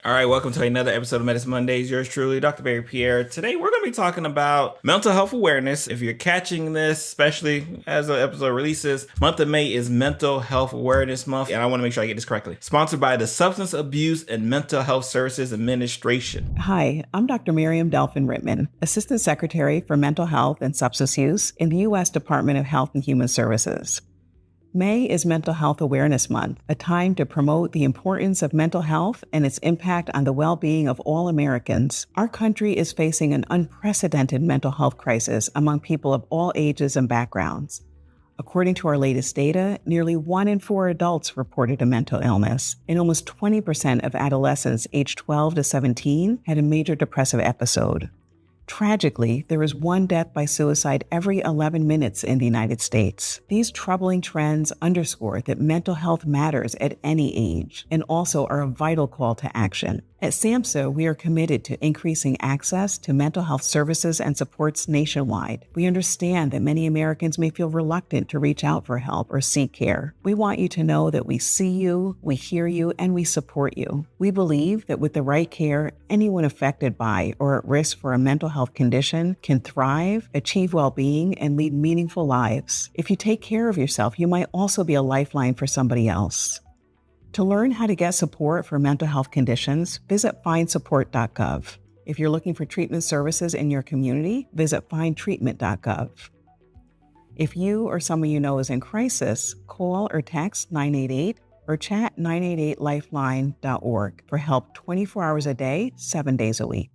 All right, welcome to another episode of Medicine Mondays. Yours truly, Dr. Barry Pierre. Today, we're going to be talking about mental health awareness. If you're catching this, especially as the episode releases, month of May is Mental Health Awareness Month, and I want to make sure I get this correctly. Sponsored by the Substance Abuse and Mental Health Services Administration. Hi, I'm Dr. Miriam Delphin-Rittmon, Assistant Secretary for Mental Health and Substance Use in the U.S. Department of Health and Human Services. May is Mental Health Awareness Month, a time to promote the importance of mental health and its impact on the well-being of all Americans. Our country is facing an unprecedented mental health crisis among people of all ages and backgrounds. According to our latest data, nearly 1 in 4 adults reported a mental illness, and almost 20% of adolescents aged 12 to 17 had a major depressive episode. Tragically, there is 1 death by suicide every 11 minutes in the United States. These troubling trends underscore that mental health matters at any age and also are a vital call to action. At SAMHSA, we are committed to increasing access to mental health services and supports nationwide. We understand that many Americans may feel reluctant to reach out for help or seek care. We want you to know that we see you, we hear you, and we support you. We believe that with the right care, anyone affected by or at risk for a mental health condition can thrive, achieve well-being, and lead meaningful lives. If you take care of yourself, you might also be a lifeline for somebody else. To learn how to get support for mental health conditions, visit findsupport.gov. If you're looking for treatment services in your community, visit findtreatment.gov. If you or someone you know is in crisis, call or text 988 or chat 988lifeline.org for help 24 hours a day, 7 days a week.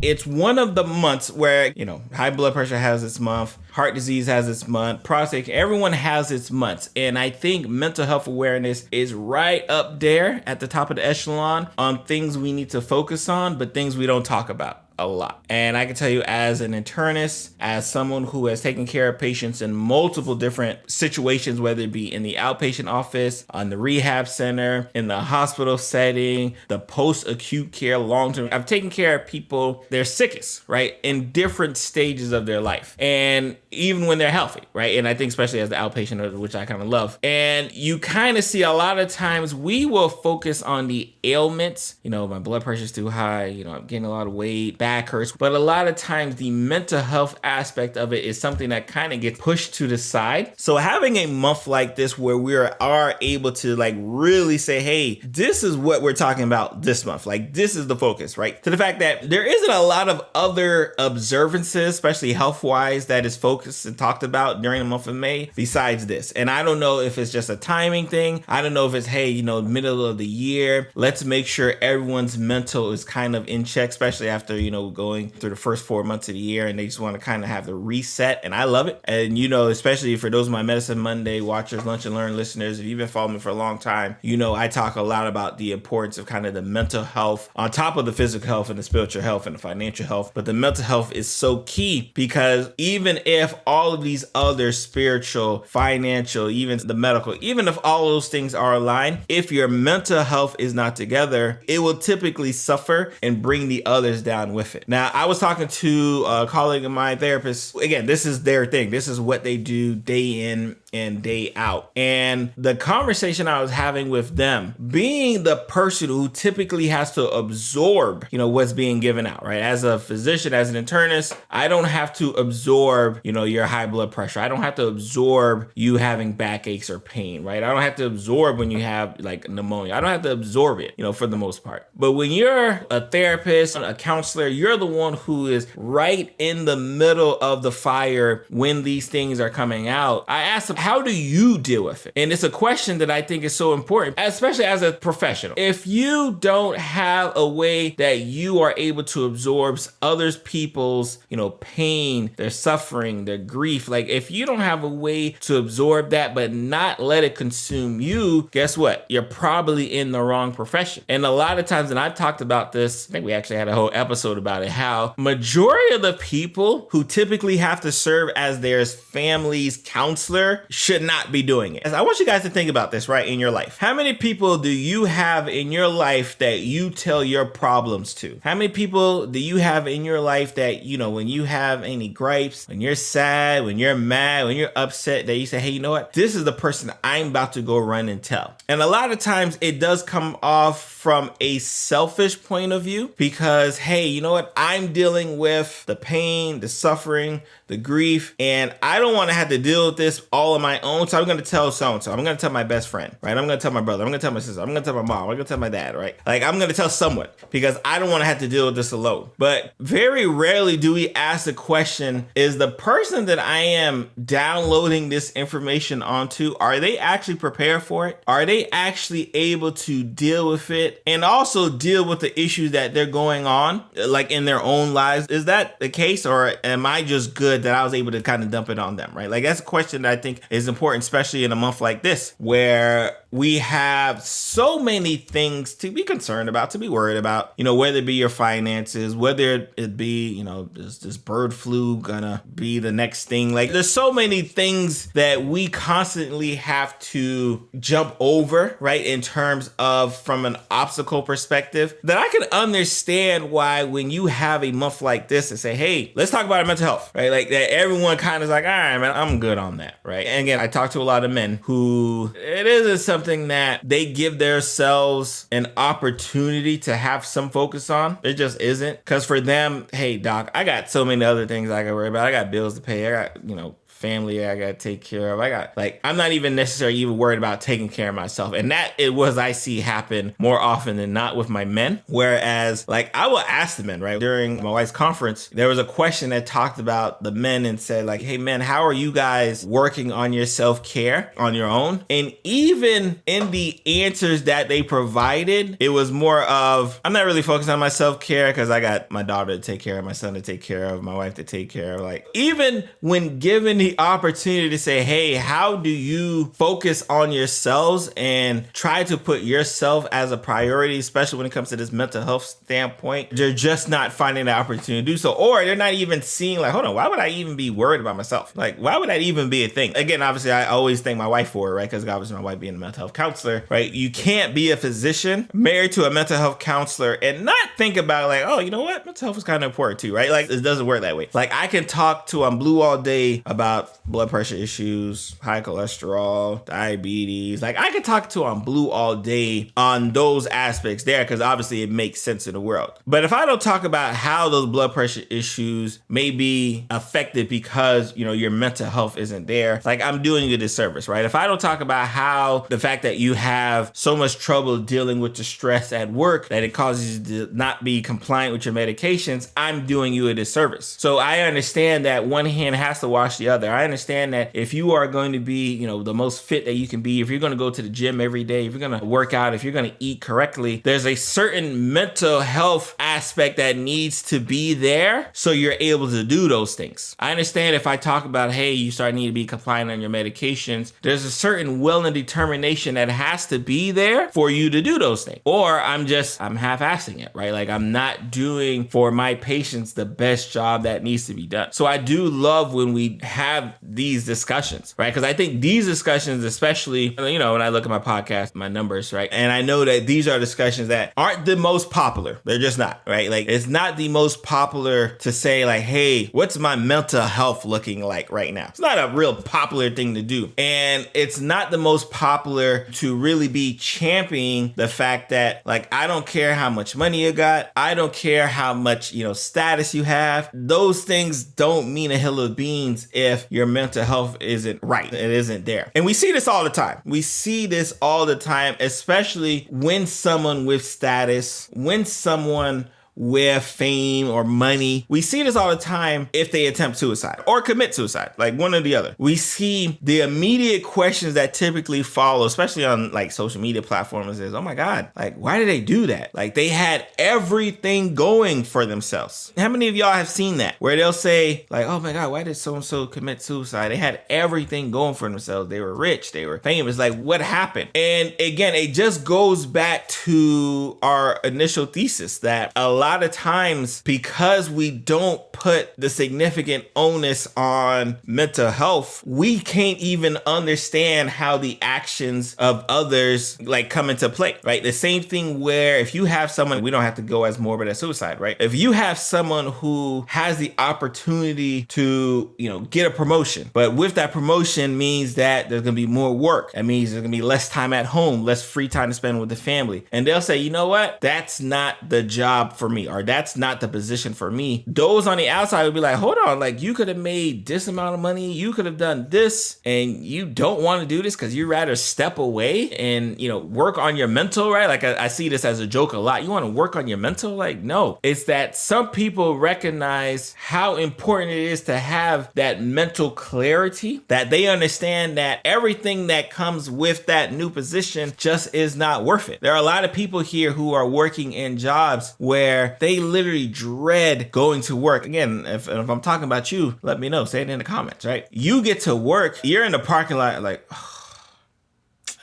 It's one of the months where, high blood pressure has its month, heart disease has its month, prostate, everyone has its months. And I think mental health awareness is right up there at the top of the echelon on things we need to focus on, but things we don't talk about a lot. And I can tell you, as an internist, as someone who has taken care of patients in multiple different situations, whether it be in the outpatient office, on the rehab center, in the hospital setting, the post-acute care, long-term, I've taken care of people, their sickest, right, in different stages of their life. And even when they're healthy, right? And I think especially as the outpatient, which I kind of love. And you kind of see a lot of times we will focus on the ailments. My blood pressure's too high, I'm gaining a lot of weight, back hurts. But a lot of times the mental health aspect of it is something that kind of gets pushed to the side. So having a month like this where we are able to really say, hey, this is what we're talking about this month. This is the focus, right? To the fact that there isn't a lot of other observances, especially health-wise, that is focused and talked about during the month of May besides this. And I don't know if it's just a timing thing. I don't know if it's, hey, middle of the year, let's make sure everyone's mental is kind of in check, especially after, going through the first 4 months of the year, and they just want to kind of have the reset. And I love it. And, especially for those of my Medicine Monday watchers, Lunch and Learn listeners, if you've been following me for a long time, I talk a lot about the importance of kind of the mental health on top of the physical health and the spiritual health and the financial health. But the mental health is so key because even if all of these other spiritual, financial, even the medical, even if all those things are aligned, if your mental health is not together, it will typically suffer and bring the others down with it. Now, I was talking to a colleague of mine, therapist. Again, this is their thing. This is what they do day in and day out. And the conversation I was having with them, being the person who typically has to absorb, what's being given out, right? As a physician, as an internist, I don't have to absorb, your high blood pressure. I don't have to absorb you having backaches or pain, right? I don't have to absorb when you have pneumonia. I don't have to absorb it, for the most part. But when you're a therapist, a counselor, you're the one who is right in the middle of the fire when these things are coming out. I asked them, how do you deal with it? And it's a question that I think is so important, especially as a professional. If you don't have a way that you are able to absorb others people's, pain, their suffering, their grief, if you don't have a way to absorb that but not let it consume you, guess what? You're probably in the wrong profession. And a lot of times, and I've talked about this, I think we actually had a whole episode about it, how majority of the people who typically have to serve as their family's counselor should not be doing it. I want you guys to think about this, right, in your life. How many people do you have in your life that you tell your problems to? How many people do you have in your life that, when you have any gripes, when you're sad, when you're mad, when you're upset, that you say, hey, you know what? This is the person I'm about to go run and tell. And a lot of times it does come off from a selfish point of view because, hey, you know what? I'm dealing with the pain, the suffering, the grief, and I don't want to have to deal with this all on my own. So I'm going to tell so-and-so. I'm going to tell my best friend, right? I'm going to tell my brother. I'm going to tell my sister. I'm going to tell my mom. I'm going to tell my dad, right? Like, I'm going to tell someone because I don't want to have to deal with this alone. But very rarely do we ask the question, is the person that I am downloading this information onto, are they actually prepared for it? Are they actually able to deal with it and also deal with the issues that they're going on, like in their own lives? Is that the case, or am I just good that I was able to kind of dump it on them, right? Like, that's a question that I think is important, especially in a month like this, where we have so many things to be concerned about, to be worried about, whether it be your finances, whether it be, is this bird flu gonna be the next thing? Like, there's so many things that we constantly have to jump over, right? In terms of from an obstacle perspective, that I can understand why when you have a month like this and say, hey, let's talk about our mental health, right? Like, that everyone kind of is like, all right, man, I'm good on that, right? And again, I talk to a lot of men who it isn't something that they give themselves an opportunity to have some focus on. It just isn't. Because for them, hey, doc, I got so many other things I got to worry about. I got bills to pay. I got, family I gotta take care of. I'm not even necessarily even worried about taking care of myself. And that it was I see happen more often than not with my men. Whereas, like, I will ask the men, right? During my wife's conference, there was a question that talked about the men and said, like, hey, men, how are you guys working on your self-care on your own? And even in the answers that they provided, it was more of, I'm not really focused on my self-care because I got my daughter to take care of, my son to take care of, my wife to take care of. Like, even when given the opportunity to say, hey, how do you focus on yourselves and try to put yourself as a priority, especially when it comes to this mental health standpoint, they're just not finding the opportunity to do so. Or they're not even seeing, like, hold on, why would I even be worried about myself? Like, why would that even be a thing? Again, obviously, I always thank my wife for it, right? Because obviously my wife being a mental health counselor, right? You can't be a physician married to a mental health counselor and not think about, like, oh, you know what? Mental health is kind of important too, right? Like, it doesn't work that way. Like, I can talk to on Blue all day about blood pressure issues, high cholesterol, diabetes. Like, I could talk to on Blue all day on those aspects there because obviously it makes sense in the world. But if I don't talk about how those blood pressure issues may be affected because, your mental health isn't there, like, I'm doing you a disservice, right? If I don't talk about how the fact that you have so much trouble dealing with the stress at work that it causes you to not be compliant with your medications, I'm doing you a disservice. So I understand that one hand has to wash the other. I understand that if you are going to be, the most fit that you can be, if you're going to go to the gym every day, if you're going to work out, if you're going to eat correctly, there's a certain mental health aspect that needs to be there so you're able to do those things. I understand if I talk about, hey, you start needing to be compliant on your medications, there's a certain will and determination that has to be there for you to do those things. Or I'm half-assing it, right? Like, I'm not doing for my patients the best job that needs to be done. So I do love when we have these discussions, right? Because I think these discussions, especially, when I look at my podcast, my numbers, right? And I know that these are discussions that aren't the most popular. They're just not, right? Like, it's not the most popular to say, like, hey, what's my mental health looking like right now? It's not a real popular thing to do. And it's not the most popular to really be championing the fact that, like, I don't care how much money you got. I don't care how much, status you have. Those things don't mean a hill of beans if your mental health isn't right. It isn't there. And we see this all the time. We see this all the time, especially when someone with status, when someone with fame or money. We see this all the time if they attempt suicide or commit suicide, like one or the other. We see the immediate questions that typically follow, especially on like social media platforms, is, oh my God, like, why did they do that? Like, they had everything going for themselves. How many of y'all have seen that? Where they'll say, like, oh my God, why did so-and-so commit suicide? They had everything going for themselves. They were rich. They were famous. Like, what happened? And again, it just goes back to our initial thesis that a lot lot of times, because we don't put the significant onus on mental health, we can't even understand how the actions of others like come into play, right? The same thing where if you have someone, we don't have to go as morbid as suicide, right? If you have someone who has the opportunity to, get a promotion, but with that promotion means that there's going to be more work. That means there's going to be less time at home, less free time to spend with the family. And they'll say, you know what? That's not the job for me, or that's not the position for me. Those on the outside would be like, hold on, like you could have made this amount of money, you could have done this, and you don't want to do this because you'd rather step away and, work on your mental, right? Like I see this as a joke a lot. You want to work on your mental? Like, no. It's that some people recognize how important it is to have that mental clarity, that they understand that everything that comes with that new position just is not worth it. There are a lot of people here who are working in jobs where they literally dread going to work. Again, if I'm talking about you, let me know. Say it in the comments, right? You get to work, you're in the parking lot like,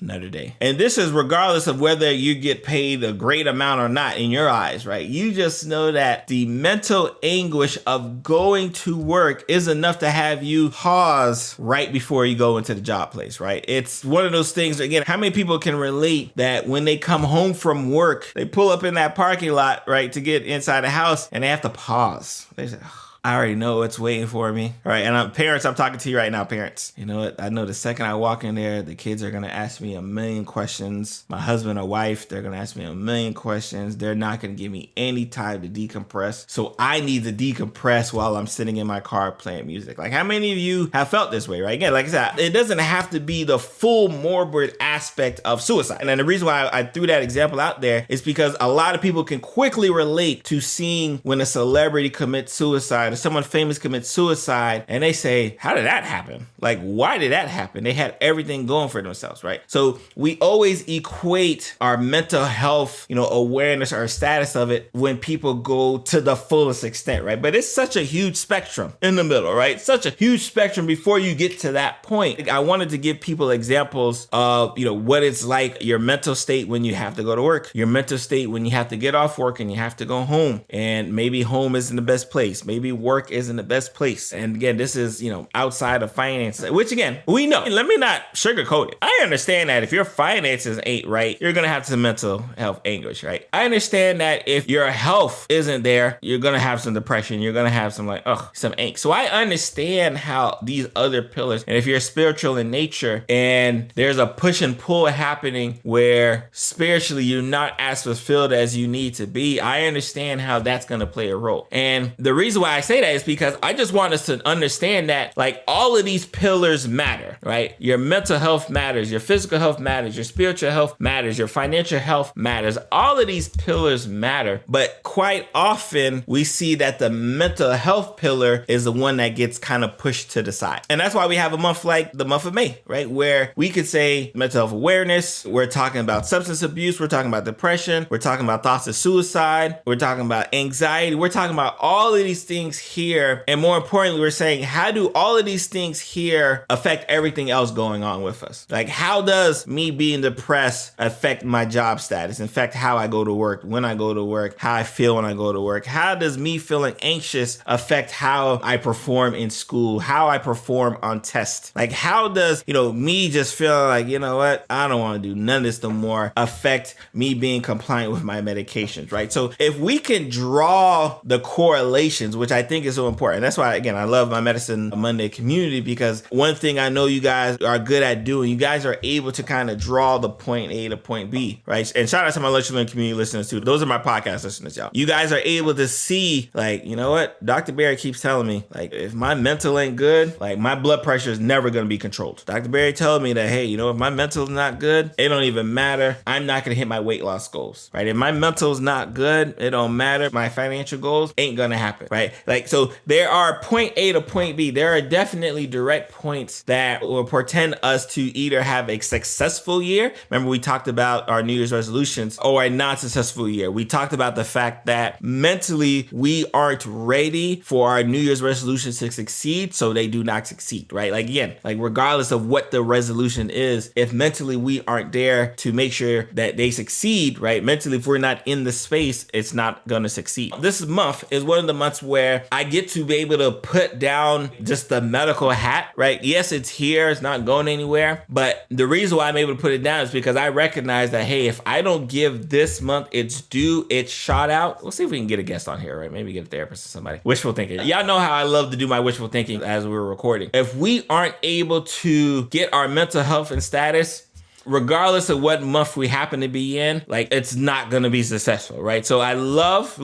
another day. And this is regardless of whether you get paid a great amount or not in your eyes, right? You just know that the mental anguish of going to work is enough to have you pause right before you go into the job place, right? It's one of those things, again, how many people can relate that when they come home from work, they pull up in that parking lot, right, to get inside the house and they have to pause. They say, I already know what's waiting for me. All right. And parents, I'm talking to you right now, parents. You know what? I know the second I walk in there, the kids are going to ask me a million questions. My husband or wife, they're going to ask me a million questions. They're not going to give me any time to decompress. So I need to decompress while I'm sitting in my car playing music. Like, how many of you have felt this way, right? Again, like I said, it doesn't have to be the full morbid aspect of suicide. And then the reason why I threw that example out there is because a lot of people can quickly relate to seeing when a celebrity commits suicide, someone famous commits suicide, and they say, how did that happen? Like, why did that happen? They had everything going for themselves, right? So we always equate our mental health, awareness or status of it when people go to the fullest extent, right? But it's such a huge spectrum in the middle, right? Such a huge spectrum before you get to that point. I wanted to give people examples of, what it's like, your mental state when you have to go to work, your mental state when you have to get off work and you have to go home, and maybe home isn't the best place. Maybe work isn't the best place. And again, this is, outside of finance, which again, we know. Let me not sugarcoat it. I understand that if your finances ain't right, you're going to have some mental health anguish, right? I understand that if your health isn't there, you're going to have some depression. You're going to have some some angst. So I understand how these other pillars, and if you're spiritual in nature and there's a push and pull happening where spiritually you're not as fulfilled as you need to be, I understand how that's going to play a role. And the reason why I say that is because I just want us to understand that all of these pillars matter, right? Your mental health matters, your physical health matters, your spiritual health matters, your financial health matters. All of these pillars matter, but quite often we see that the mental health pillar is the one that gets kind of pushed to the side. And that's why we have a month like the month of May, right? Where we could say mental health awareness, we're talking about substance abuse, we're talking about depression, we're talking about thoughts of suicide, we're talking about anxiety, we're talking about all of these things here. And more importantly, we're saying, how do all of these things here affect everything else going on with us? Like, how does me being depressed affect my job status? In fact, how I go to work, when I go to work, how I feel when I go to work? How does me feeling anxious affect how I perform in school, how I perform on tests? Like, how does, me just feeling like, what, I don't want to do none of this no more, affect me being compliant with my medications, right? So if we can draw the correlations, which I think is so important. That's why, again, I love my Medicine Monday community, because one thing I know you guys are good at doing, you guys are able to kind of draw the point A to point B, right? And shout out to my Lunchroom community listeners too. Those are my podcast listeners, y'all. You guys are able to see, what? Dr. Barry keeps telling me, if my mental ain't good, my blood pressure is never going to be controlled. Dr. Barry told me that, hey, if my mental is not good, it don't even matter. I'm not going to hit my weight loss goals, right? If my mental is not good, it don't matter. My financial goals ain't going to happen, right? Like, so there are point A to point B. There are definitely direct points that will portend us to either have a successful year. Remember, we talked about our New Year's resolutions, or a non-successful year. We talked about the fact that mentally we aren't ready for our New Year's resolutions to succeed, so they do not succeed, right? Like, again, like regardless of what the resolution is, if mentally we aren't there to make sure that they succeed, right? Mentally, if we're not in the space, it's not going to succeed. This month is one of the months where I get to be able to put down just the medical hat, right? Yes, it's here, it's not going anywhere, but the reason why I'm able to put it down is because I recognize that, hey, if I don't give this month its due, its shot out, we'll see if we can get a guest on here, right? Maybe get a therapist or somebody. Wishful thinking. Y'all know how I love to do my wishful thinking as we're recording. If we aren't able to get our mental health and status, regardless of what month we happen to be in, like, it's not going to be successful, right? So I love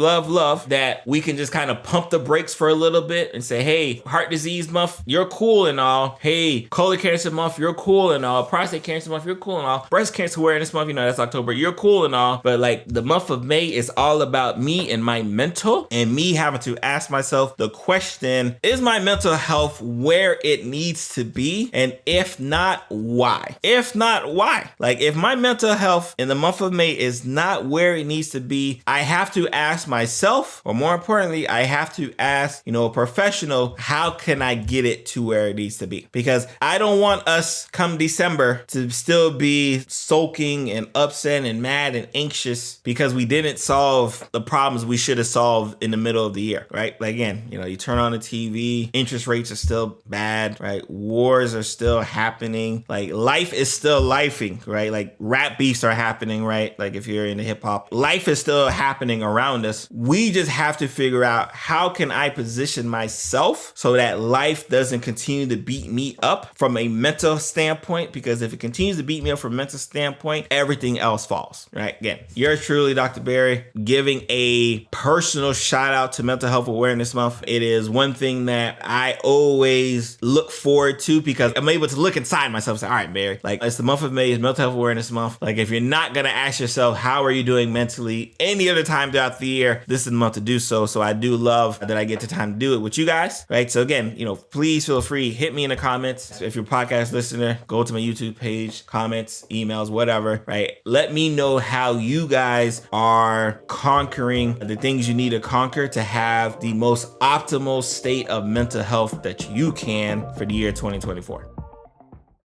that we can just kind of pump the brakes for a little bit and say, hey, heart disease month, you're cool and all. Hey, colon cancer month, you're cool and all. Prostate cancer month, you're cool and all. Breast cancer awareness month, that's October, you're cool and all. But like, the month of May is all about me and my mental, and me having to ask myself the question, is my mental health where it needs to be? And if not, why? If not, why? Like, if my mental health in the month of May is not where it needs to be, I have to ask myself, or more importantly, I have to ask, a professional, how can I get it to where it needs to be? Because I don't want us come December to still be sulking and upset and mad and anxious because we didn't solve the problems we should have solved in the middle of the year, right? Like, again, you turn on the TV, interest rates are still bad, right? Wars are still happening. Like, life is still lifing, right? Like, rap beefs are happening, right? Like, if you're into hip hop, life is still happening around us. We just have to figure out, how can I position myself so that life doesn't continue to beat me up from a mental standpoint? Because if it continues to beat me up from a mental standpoint, everything else falls, right? Again, yours truly, Dr. Barry, giving a personal shout out to Mental Health Awareness Month. It is one thing that I always look forward to, because I'm able to look inside myself and say, all right, Barry, like, it's the month of May, is Mental Health Awareness Month. Like, if you're not going to ask yourself, how are you doing mentally any other time throughout the year, this is the month to do so. So I do love that I get the time to do it with you guys, right? So again, please feel free, hit me in the comments. If you're a podcast listener, go to my YouTube page, comments, emails, whatever, right? Let me know how you guys are conquering the things you need to conquer to have the most optimal state of mental health that you can for the year 2024.